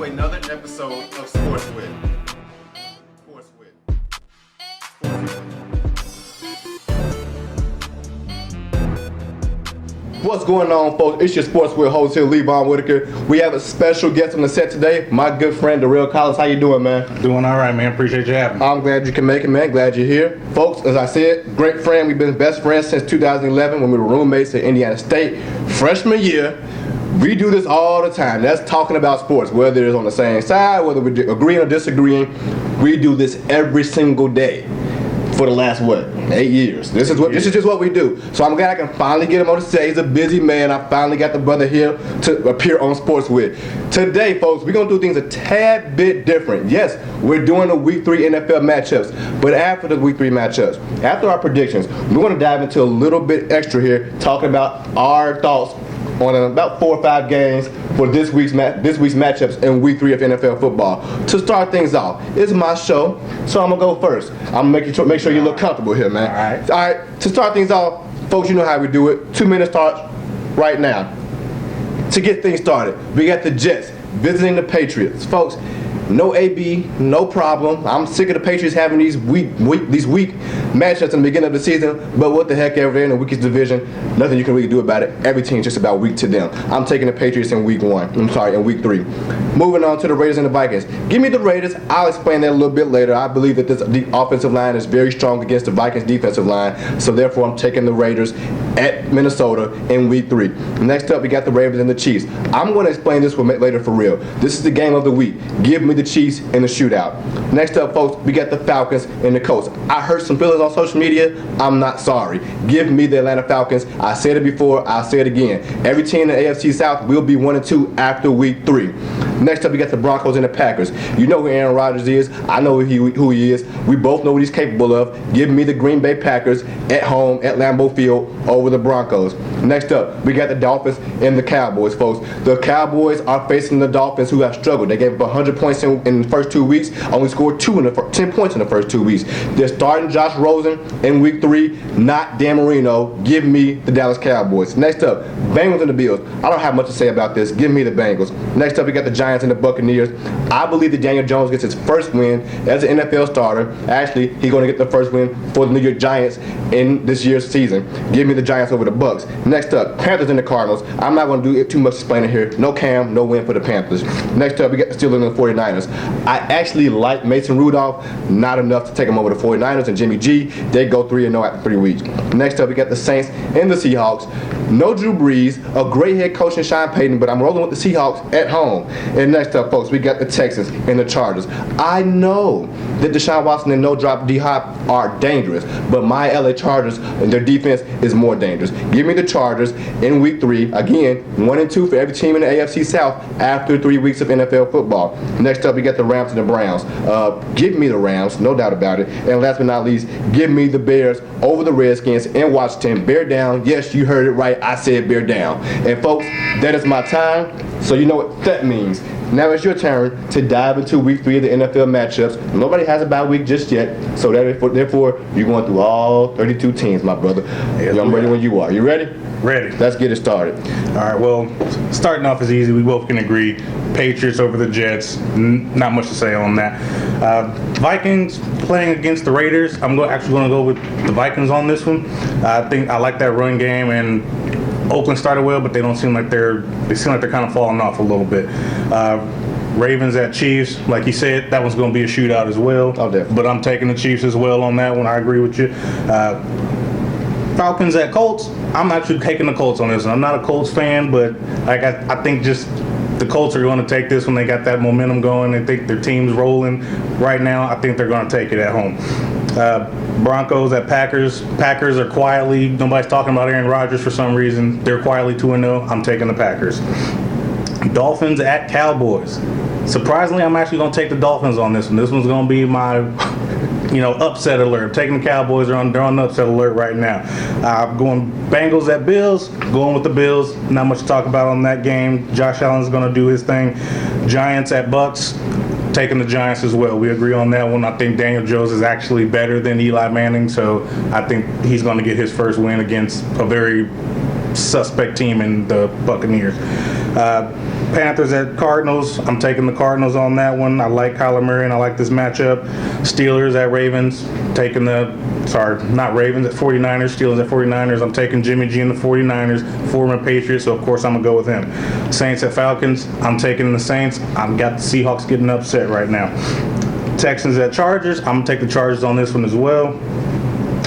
to another episode of Sports With. Sports With. Sports With. What's going on, folks? It's your Sports With host here, Levon Whitaker. We have a special guest on the set today, my good friend, Darrell Collins. How you doing, man? Doing all right, man. Appreciate you having me. I'm glad you can make it, man. Glad you're here. Folks, as I said, great friend. We've been best friends since 2011 when we were roommates at Indiana State. Freshman year, we do this all the time. That's talking about sports, whether it's on the same side, whether we're agreeing or disagreeing. We do this every single day for the last, 8 years. This is just what we do. So I'm glad I can finally get him on the set. He's a busy man. I finally got the brother here to appear on Sports With. Today, folks, we're going to do things a tad bit different. Yes, we're doing the Week 3 NFL matchups, but after the Week 3 matchups, after our predictions, we're going to dive into a little bit extra here, talking about our thoughts on about 4 or 5 games for this week's matchups in Week 3 of NFL football. To start things off, it's my show, so I'm gonna go first. I'm gonna make sure you look comfortable here, man. All right. To start things off, folks, you know how we do it. 2 minutes starts right now. To get things started, we got the Jets visiting the Patriots, folks. No AB, no problem. I'm sick of the Patriots having these weak matchups in the beginning of the season, but what the heck ever, they're in the weakest division. Nothing you can really do about it. Every team's just about weak to them. I'm taking the Patriots in Week 3. Moving on to the Raiders and the Vikings. Give me the Raiders. I'll explain that a little bit later. I believe that the offensive line is very strong against the Vikings defensive line, so therefore I'm taking the Raiders at Minnesota in Week 3. Next up, we got the Ravens and the Chiefs. I'm going to explain this one later for real. This is the game of the week. Give me the Chiefs in the shootout. Next up, folks, we got the Falcons and the Colts. I heard some feelings on social media. I'm not sorry. Give me the Atlanta Falcons. I said it before. I'll say it again. Every team in the AFC South will be 1-2 after Week 3. Next up, we got the Broncos and the Packers. You know who Aaron Rodgers is. I know who he is. We both know what he's capable of. Give me the Green Bay Packers at home at Lambeau Field over the Broncos. Next up, we got the Dolphins and the Cowboys, folks. The Cowboys are facing the Dolphins, who have struggled. They gave up 100 points in the first 2 weeks, only scored 10 points in the first 2 weeks. They're starting Josh Rosen in Week 3, not Dan Marino. Give me the Dallas Cowboys. Next up, Bengals and the Bills. I don't have much to say about this. Give me the Bengals. Next up, we got the Giants and the Buccaneers. I believe that Daniel Jones gets his first win as an NFL starter. Actually, he's going to get the first win for the New York Giants in this year's season. Give me the Giants over the Bucs. Next up, Panthers and the Cardinals. I'm not going to do too much explaining here. No Cam, no win for the Panthers. Next up, we got the Steelers and the 49ers. I actually like Mason Rudolph, not enough to take him over the 49ers and Jimmy G. They go 3-0 after 3 weeks. Next up, we got the Saints and the Seahawks. No Drew Brees, a great head coach in Sean Payton, but I'm rolling with the Seahawks at home. And next up, folks, we got the Texans and the Chargers. I know that Deshaun Watson and no-drop D-Hop are dangerous, but my LA Chargers and their defense is more dangerous. Give me the Chargers in Week 3. Again, 1-2 for every team in the AFC South after 3 weeks of NFL football. Next up, we got the Rams and the Browns. Give me the Rams, no doubt about it. And last but not least, give me the Bears over the Redskins in Washington. Bear down. Yes, you heard it right. I said bear down. And folks, that is my time. So you know what that means. Now it's your turn to dive into Week 3 of the NFL matchups. Nobody has a bye week just yet, so therefore you're going through all 32 teams, my brother. Yes, I'm ready when you are. You ready? Ready. Let's get it started. All right, well, starting off is easy. We both can agree. Patriots over the Jets. Not much to say on that. Vikings playing against the Raiders. I'm actually going to go with the Vikings on this one. I think I like that run game, and Oakland started well, but they seem like they're kind of falling off a little bit. Ravens at Chiefs, like you said, that one's going to be a shootout as well. Oh, definitely. But I'm taking the Chiefs as well on that one. I agree with you. Falcons at Colts. I'm actually taking the Colts on this one. I'm not a Colts fan, but I think just the Colts are going to take this when they got that momentum going. They think their team's rolling right now. I think they're going to take it at home. Broncos at Packers. Packers are quietly, nobody's talking about Aaron Rodgers for some reason. They're quietly 2-0. I'm taking the Packers. Dolphins at Cowboys. Surprisingly, I'm actually going to take the Dolphins on this one. This one's going to be my upset alert. Taking the Cowboys, they're on upset alert right now. I'm going Bengals at Bills. Going with the Bills. Not much to talk about on that game. Josh Allen's going to do his thing. Giants at Bucks. Taking the Giants as well. We agree on that one. I think Daniel Jones is actually better than Eli Manning, so I think he's going to get his first win against a very suspect team in the Buccaneers. Panthers at Cardinals. I'm taking the Cardinals on that one. I like Kyler Murray and I like this matchup. Steelers at Ravens. Taking not Ravens at 49ers. Steelers at 49ers. I'm taking Jimmy G and the 49ers. Former Patriots, so of course I'm going to go with him. Saints at Falcons. I'm taking the Saints. I've got the Seahawks getting upset right now. Texans at Chargers. I'm going to take the Chargers on this one as well.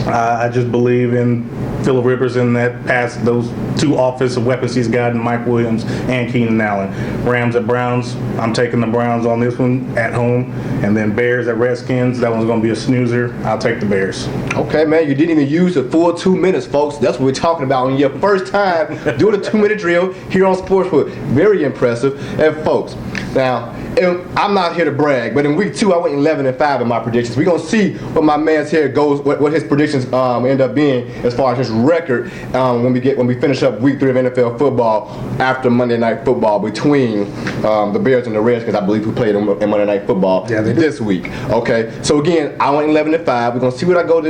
I just believe in Phillip Rivers in that pass, those two offensive weapons he's got in Mike Williams and Keenan Allen. Rams at Browns. I'm taking the Browns on this one at home. And then Bears at Redskins. That one's going to be a snoozer. I'll take the Bears. Okay, man, you didn't even use the full 2 minutes, folks. That's what we're talking about on your first time doing a 2-minute drill here on Sportsbook. Very impressive. And folks, now, and I'm not here to brag, but in week 2 I went 11-5 in my predictions. We're gonna see what my man's here goes, what his predictions end up being as far as his record when we finish up week 3 of NFL football after Monday Night Football between the Bears and the Redskins. I believe who played in Monday Night Football this week. Okay, so again, I went 11-5. We're gonna see what I do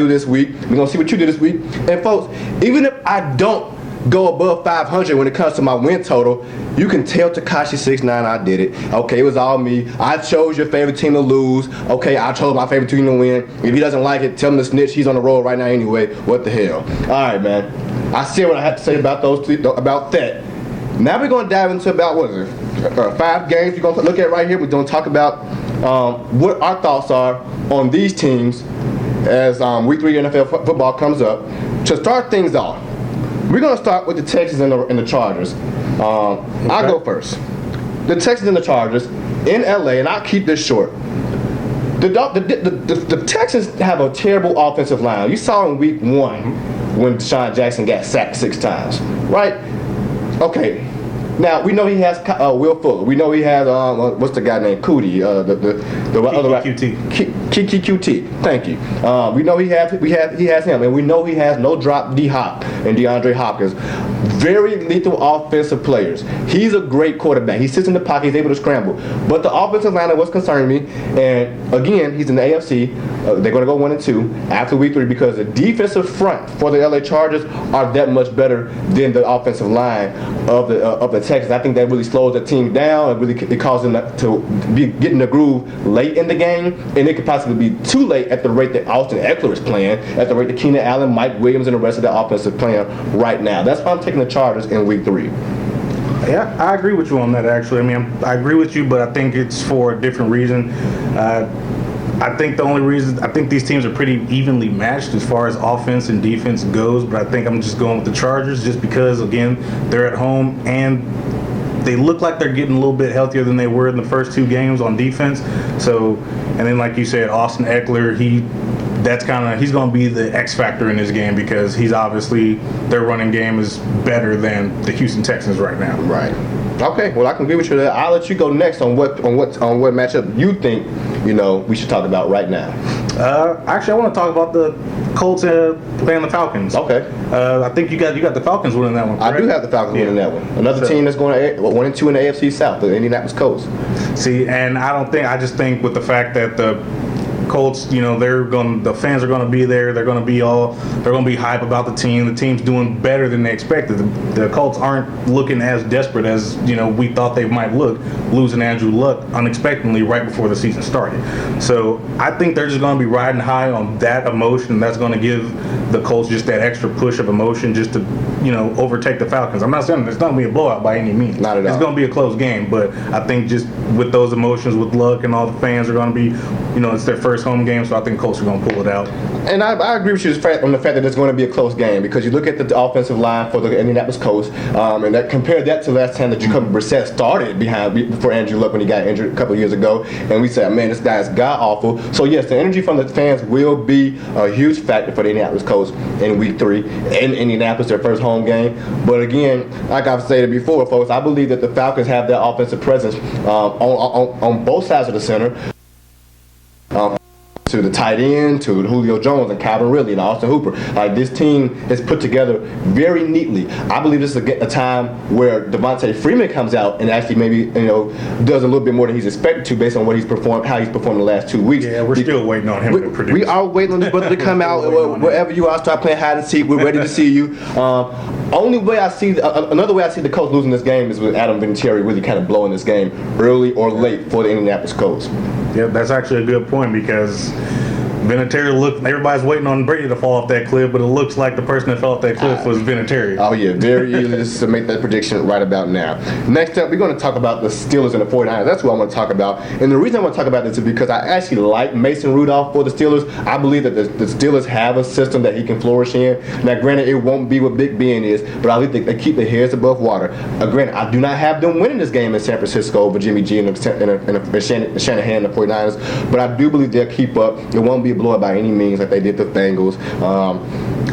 this week. We're gonna see what you do this week. And folks, even if I don't go above 500 when it comes to my win total, you can tell Tekashi69 I did it. Okay, it was all me. I chose your favorite team to lose. Okay, I chose my favorite team to win. If he doesn't like it, tell him to snitch. He's on the road right now anyway. What the hell? All right, man. I said what I had to say about about that. Now we're going to dive into about, 5 games we're going to look at right here. We're going to talk about what our thoughts are on these teams as week 3 NFL football comes up. To start things off, we're going to start with the Texans and the Chargers. I'll go first. The Texans and the Chargers in LA, and I'll keep this short. The Texans have a terrible offensive line. You saw in week 1 when Deshaun Jackson got sacked 6 times, right? Okay. Now we know he has Will Fuller. We know he has what's the guy named Cootie, the other Kiki QT. Thank you. We know he has him, and we know he has no drop D Hop and DeAndre Hopkins. Very lethal offensive players. He's a great quarterback. He sits in the pocket. He's able to scramble. But the offensive line is what's concerning me. And again, he's in the AFC. They're going to go 1-2 after week 3 because the defensive front for the LA Chargers are that much better than the offensive line of the Texans. I think that really slows the team down. It causes them to be getting the groove late in the game, and it could possibly be too late at the rate that Austin Eckler is playing, at the rate that Keenan Allen, Mike Williams, and the rest of the offense is playing right now. That's why I'm taking the Chargers in week 3. Yeah, I agree with you on that, actually. I mean, I agree with you, but I think it's for a different reason. I think these teams are pretty evenly matched as far as offense and defense goes, but I think I'm just going with the Chargers just because, again, they're at home and they look like they're getting a little bit healthier than they were in the first 2 games on defense. So, and then like you said, Austin Eckler, he's going to be the X factor in this game because he's obviously, their running game is better than the Houston Texans right now. Right. Okay. Well, I can agree with you there. I'll let you go next on what matchup you think we should talk about right now. Actually, I want to talk about the Colts playing the Falcons. Okay. I think you got the Falcons winning that one. Correct? I do have the Falcons winning that one. Another team that's going 1-2 in the AFC South, the Indianapolis Colts. See, and I just think with the fact that the Colts, the fans are going to be there. They're going to be hype about the team. The team's doing better than they expected. The Colts aren't looking as desperate as we thought they might look, losing Andrew Luck unexpectedly right before the season started. So I think they're just going to be riding high on that emotion. And that's going to give the Colts just that extra push of emotion just to overtake the Falcons. I'm not saying it's not going to be a blowout by any means. Not at all. It's going to be a close game, but I think just with those emotions, with Luck and all the fans are going to be, it's their first home game, so I think Colts are going to pull it out. And I agree with you on the fact that it's going to be a close game because you look at the offensive line for the Indianapolis Colts, and compare that to last time that Jacoby Brissett started before Andrew Luck when he got injured a couple of years ago, and we said, man, this guy's god awful. So yes, the energy from the fans will be a huge factor for the Indianapolis Colts in week 3 in Indianapolis, their first home game. But again, like I've stated before, folks, I believe that the Falcons have that offensive presence on both sides of the center. to the tight end, to Julio Jones and Calvin Ridley and Austin Hooper. Like, this team is put together very neatly. I believe this is a time where Devontae Freeman comes out and actually maybe, does a little bit more than he's expected to based on what he's performed, how he's performed the last 2 weeks. Yeah, we're still waiting on him to produce. We are waiting on this brother to come out. Wherever you are, start playing hide and seek. We're ready to see you. Another way I see the Colts losing this game is with Adam Vinatieri really kind of blowing this game early or late for the Indianapolis Colts. Yeah, that's actually a good point because Vinatieri everybody's waiting on Brady to fall off that cliff, but it looks like the person that fell off that cliff was Vinatieri. Oh yeah, very easy just to make that prediction right about now. Next up, we're going to talk about the Steelers and the 49ers. That's what I want to talk about. And the reason I want to talk about this is because I actually like Mason Rudolph for the Steelers. I believe that the Steelers have a system that he can flourish in. Now, granted, it won't be what Big Ben is, but I think they keep their heads above water. Granted, I do not have them winning this game in San Francisco with Jimmy G and Shanahan and the 49ers, but I do believe they'll keep up. It won't be a blowout by any means like they did the Bengals.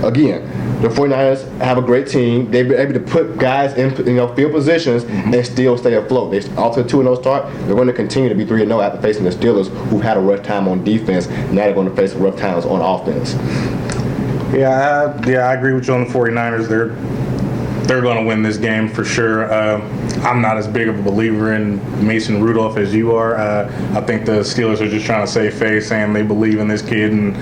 Again, the 49ers have a great team. They've been able to put guys in field positions and still stay afloat. They off to a 2-0 start. They're going to continue to be 3-0 after facing the Steelers, who've had a rough time on defense. Now they're going to face rough times on offense. Yeah, I agree with you on the 49ers. They're going to win this game for sure. I'm not as big of a believer in Mason Rudolph as you are. I think the Steelers are just trying to save face, saying they believe in this kid, and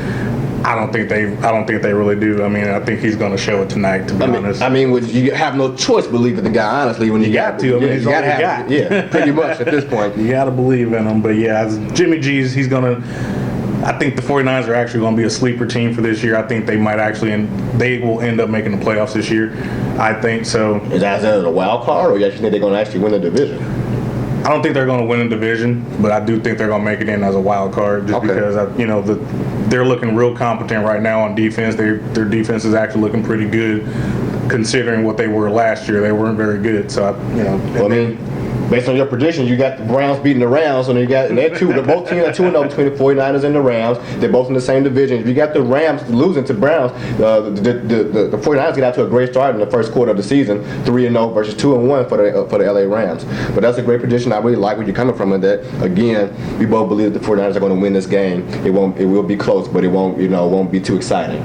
I don't think they really do. I mean, I think he's going to show it tonight. To be honest, you have no choice believing the guy. Honestly, when you got to, he's all you got. Yeah, pretty much at this point. You got to believe in him. But yeah, Jimmy G's, he's going to. I think the 49ers are actually going to be a sleeper team for this year. I think they might they will end up making the playoffs this year. I think so. Is that a wild card, or you actually think they're going to actually win the division? I don't think they're going to win a division, but I do think they're going to make it in as a wild card just because they're looking real competent right now on defense. Their defense is actually looking pretty good considering what they were last year. They weren't very good, so based on your predictions, you got the Browns beating the Rams, and both teams are 2-0 between the 49ers and the Rams. They're both in the same division. If you got the Rams losing to Browns, the 49ers get out to a great start in the first quarter of the season, 3-0 versus 2-1 for the LA Rams. But that's a great prediction. I really like where you're coming from with that. Again, we both believe that the 49ers are going to win this game. It will be close, but it won't be too exciting.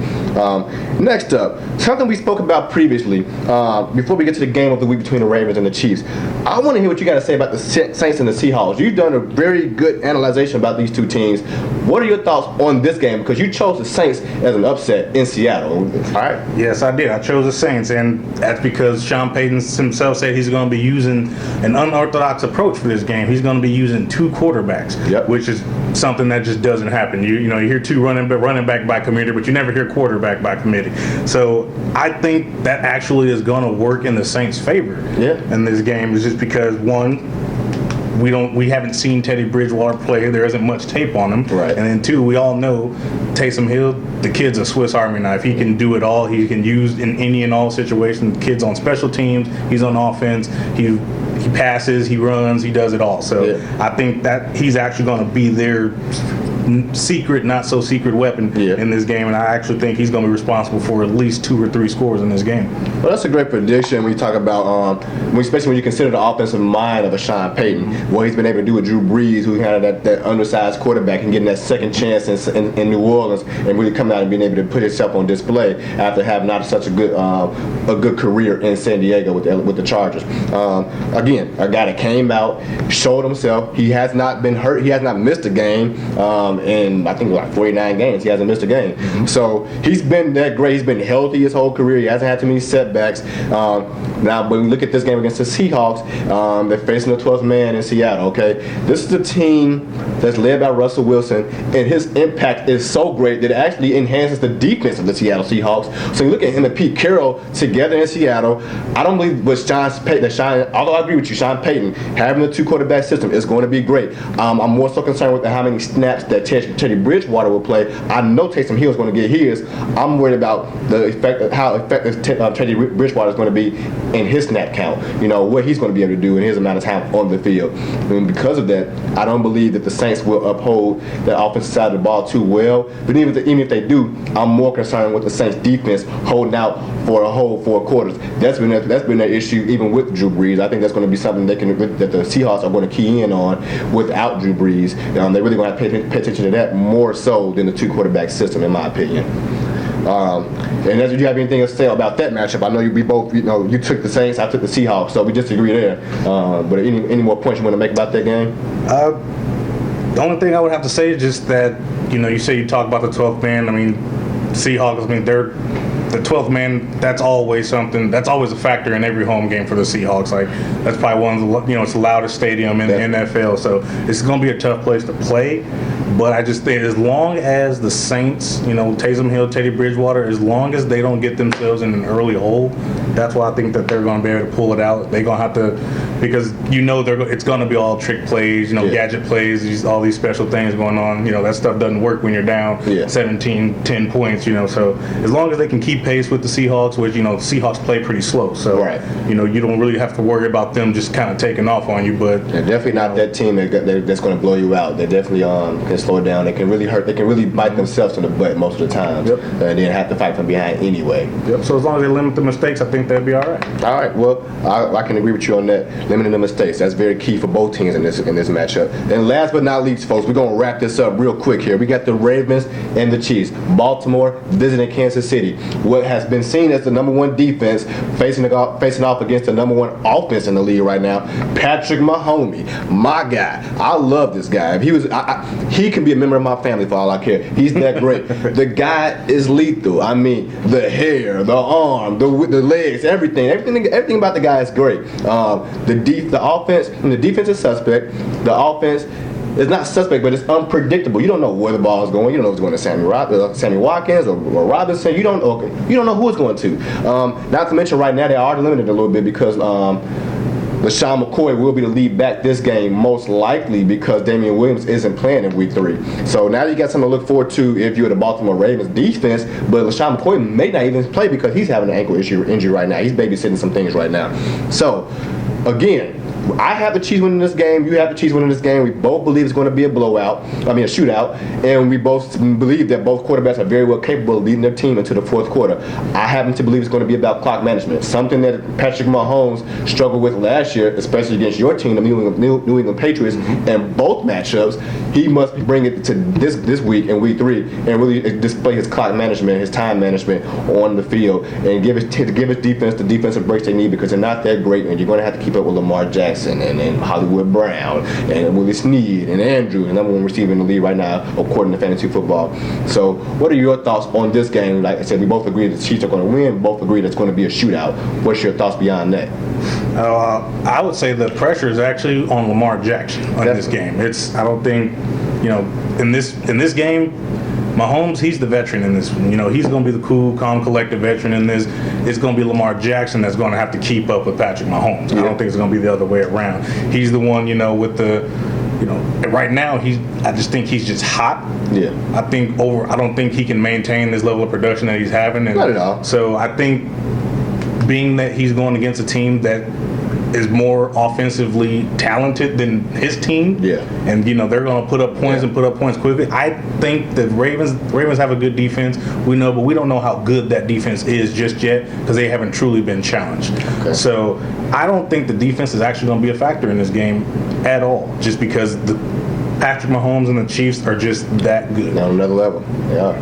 Next up, something we spoke about previously, before we get to the game of the week between the Ravens and the Chiefs. I want to hear what you got to say about the Saints and the Seahawks. You've done a very good analysis about these two teams. What are your thoughts on this game? Because you chose the Saints as an upset in Seattle. All right? Yes, I did. I chose the Saints, and that's because Sean Payton himself said he's going to be using an unorthodox approach for this game. He's going to be using two quarterbacks, which is something that just doesn't happen. You hear two running back by committee, but you never hear quarterback by committee. So I think that actually is going to work in the Saints' favor in this game, is just because one, we haven't seen Teddy Bridgewater play. There isn't much tape on him. Right. And then two, we all know Taysom Hill, the kid's a Swiss Army knife. He can do it all. He can use in any and all situations. The kid's on special teams. He's on offense. He passes. He runs. He does it all. So I think that he's actually going to be their secret, not so secret weapon in this game, and I actually think he's going to be responsible for at least 2 or 3 scores in this game. Well, that's a great prediction when you talk about, especially when you consider the offensive mind of a Sean Payton, what he's been able to do with Drew Brees, who had that undersized quarterback, and getting that second chance in New Orleans, and really coming out and being able to put himself on display after having not such a good career in San Diego with the Chargers. Again, a guy that came out, showed himself. He has not been hurt. He has not missed a game. In I think like 49 games, he hasn't missed a game. Mm-hmm. So he's been that great. He's been healthy his whole career. He hasn't had too many setbacks. Now, when we look at this game against the Seahawks, they're facing the 12th man in Seattle. Okay, this is a team that's led by Russell Wilson, and his impact is so great that it actually enhances the defense of the Seattle Seahawks. So you look at him and Pete Carroll together in Seattle. I don't believe with Sean Payton, although I agree with you, Sean Payton having the 2 quarterback system is going to be great. I'm more so concerned with how many snaps that Teddy Bridgewater will play. I know Taysom Hill is going to get his. I'm worried about how effective Teddy Bridgewater is going to be in his snap count. What he's going to be able to do in his amount of time on the field. And because of that, I don't believe that the Saints will uphold the offensive side of the ball too well. But even if they do, I'm more concerned with the Saints defense holding out for a whole 4 quarters. That's been their issue even with Drew Brees. I think that's going to be something that the Seahawks are going to key in on without Drew Brees. They're really going to have to pay attention attention to that more so than the two quarterback system, in my opinion. And do you have anything else to say about that matchup? I know we both, you took the Saints, I took the Seahawks, so we disagree there. But any more points you want to make about that game? The only thing I would have to say is just that, you say you talk about the 12th man. I mean, Seahawks, they're the 12th man. That's always something. That's always a factor in every home game for the Seahawks. Like, that's probably one of the, it's the loudest stadium in the NFL. So it's going to be a tough place to play. But I just think as long as the Saints, Taysom Hill, Teddy Bridgewater, as long as they don't get themselves in an early hole, that's why I think that they're going to be able to pull it out. They're going to have to, because it's going to be all trick plays, gadget plays, all these special things going on. That stuff doesn't work when you're down 17, 10 points, So as long as they can keep pace with the Seahawks, which, Seahawks play pretty slow. So, you don't really have to worry about them just kind of taking off on you. But they're definitely not that team that's going to blow you out. They definitely can slow it down. They can really hurt. They can really bite themselves in the butt most of the time. And then have to fight from behind anyway. So as long as they limit the mistakes, I think they'll be all right. All right. Well, I can agree with you on that. Limiting the mistakes. That's very key for both teams in this matchup. And last but not least, folks, we're going to wrap this up real quick here. We got the Ravens and the Chiefs. Baltimore visiting Kansas City. What has been seen as the number one defense facing off against the number one offense in the league right now. Patrick Mahomes, my guy. I love this guy. If he was, he can be a member of my family for all I care. He's that great. The guy is lethal. I mean, the hair, the arm, the legs, everything about the guy is great. The offense, and the defense is suspect. The offense is not suspect, but it's unpredictable. You don't know where the ball is going. You don't know if it's going to Sammy Watkins or Robinson. You don't know who it's going to. Not to mention, right now they are limited a little bit because LaShawn McCoy will be the lead back this game, most likely because Damian Williams isn't playing in Week 3. So now you got something to look forward to if you're the Baltimore Ravens defense, but LaShawn McCoy may not even play because he's having an ankle injury right now. He's babysitting some things right now. So, again, I have the Chiefs winning this game. You have the Chiefs winning this game. We both believe it's going to be a shootout. And we both believe that both quarterbacks are very well capable of leading their team into the fourth quarter. I happen to believe it's going to be about clock management, something that Patrick Mahomes struggled with last year, especially against your team, the New England Patriots, in both matchups. He must bring it to this week in Week 3 and really display his clock management, his time management on the field, and give his defense the defensive breaks they need because they're not that great, and you're going to have to keep up with Lamar Jackson and Hollywood Brown and Willie Snead and Andrew, the number one receiver in the league right now, according to fantasy football. So what are your thoughts on this game? Like I said, we both agree that the Chiefs are going to win. Both agree that it's going to be a shootout. What's your thoughts beyond that? I would say the pressure is actually on Lamar Jackson on this game. I don't think, in this game, Mahomes, he's the veteran in this one. He's going to be the cool, calm, collected veteran in this. It's going to be Lamar Jackson that's going to have to keep up with Patrick Mahomes. I don't think it's going to be the other way around. He's the one, with the, right now I just think he's just hot. Yeah. I don't think he can maintain this level of production that he's having. And not at all. So I think being that he's going against a team that is more offensively talented than his team. Yeah. And they're going to put up points and put up points quickly. I think the Ravens have a good defense. We know, but we don't know how good that defense is just yet because they haven't truly been challenged. Okay. So I don't think the defense is actually going to be a factor in this game at all, just because the Patrick Mahomes and the Chiefs are just that good. On another level. Yeah.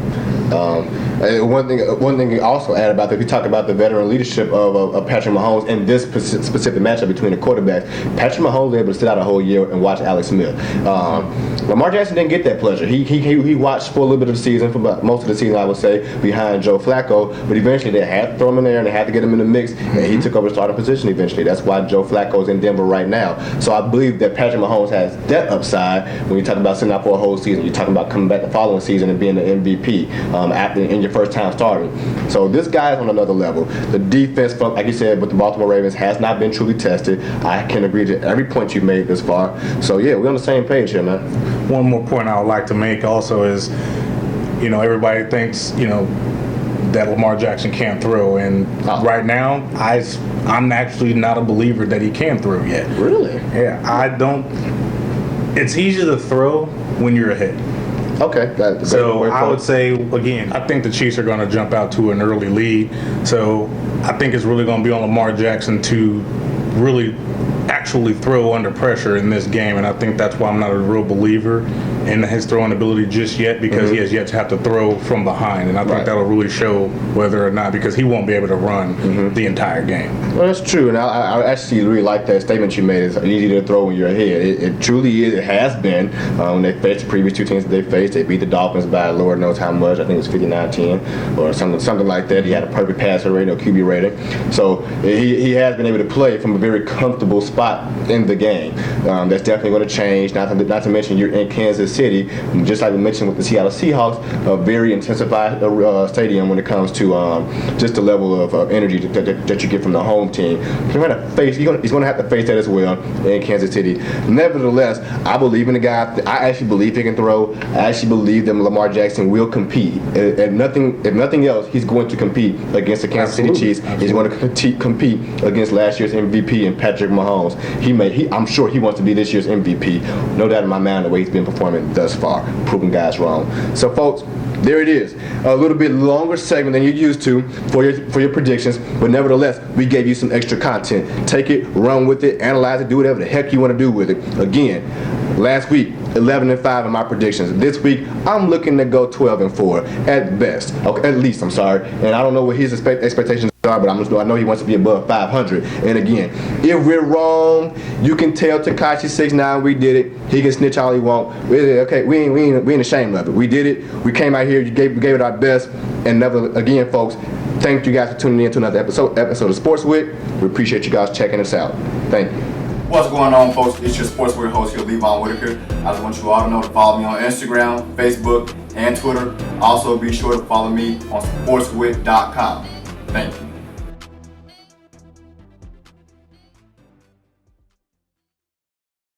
One thing to also add about that, if you talk about the veteran leadership of Patrick Mahomes in this specific matchup between the quarterbacks, Patrick Mahomes was able to sit out a whole year and watch Alex Smith. Lamar Jackson didn't get that pleasure. He watched for a little bit of the season, for most of the season, I would say, behind Joe Flacco, but eventually they had to throw him in there and they had to get him in the mix, and he took over the starting position eventually. That's why Joe Flacco's in Denver right now. So I believe that Patrick Mahomes has that upside when you talk about sitting out for a whole season. You're talking about coming back the following season and being the MVP in your first time starting. So this guy is on another level. The defense, like you said, with the Baltimore Ravens has not been truly tested. I can agree to every point you made this far. So yeah, we're on the same page here, man. One more point I would like to make also is, everybody thinks, that Lamar Jackson can't throw, and right now I'm actually not a believer that he can throw yet. Really? Yeah, I don't. It's easier to throw when you're ahead. Okay. So I would say, again, I think the Chiefs are going to jump out to an early lead. So I think it's really going to be on Lamar Jackson to really actually throw under pressure in this game, and I think that's why I'm not a real believer in his throwing ability just yet, because he has yet to have to throw from behind, and I think that'll really show whether or not, because he won't be able to run the entire game. Well, that's true, and I actually really like that statement you made. It's easy to throw when you're ahead. It truly is. It has been. When they faced the previous two teams that they faced, they beat the Dolphins by Lord knows how much. I think it was 59-10 or something like that. He had a perfect passer rating or QB rating. So he has been able to play from a very comfortable spot in the game. That's definitely going to change. Not to mention you're in Kansas City, just like we mentioned with the Seattle Seahawks, a very intensified stadium when it comes to just the level of energy that you get from the home team. He's going to have to face that as well in Kansas City. Nevertheless, I believe in the guy. I actually believe he can throw. I actually believe that Lamar Jackson will compete. If nothing else, he's going to compete against the Kansas City Chiefs. He's going to compete against last year's MVP and Patrick Mahomes. I'm sure he wants to be this year's MVP. No doubt in my mind the way he's been performing thus far, proving guys wrong. So, folks, there it is. A little bit longer segment than you're used to for your predictions, but nevertheless, we gave you some extra content. Take it, run with it, analyze it, do whatever the heck you want to do with it. Again, last week, 11-5 in my predictions. This week, I'm looking to go 12-4 at best. Okay, at least, I'm sorry. And I don't know what his expectations are, but I know he wants to be above 500. And again, if we're wrong, you can tell Tekashi 6ix9ine we did it. He can snitch all he want. Okay, we ain't ashamed of it. We did it. We came out here. We gave it our best. And again, folks, thank you guys for tuning in to another episode of Sports Wit. We appreciate you guys checking us out. Thank you. What's going on, folks? It's your Sports Wit host here, Levon Whitaker. I just want you all to know to follow me on Instagram, Facebook, and Twitter. Also, be sure to follow me on sportswit.com. Thank you.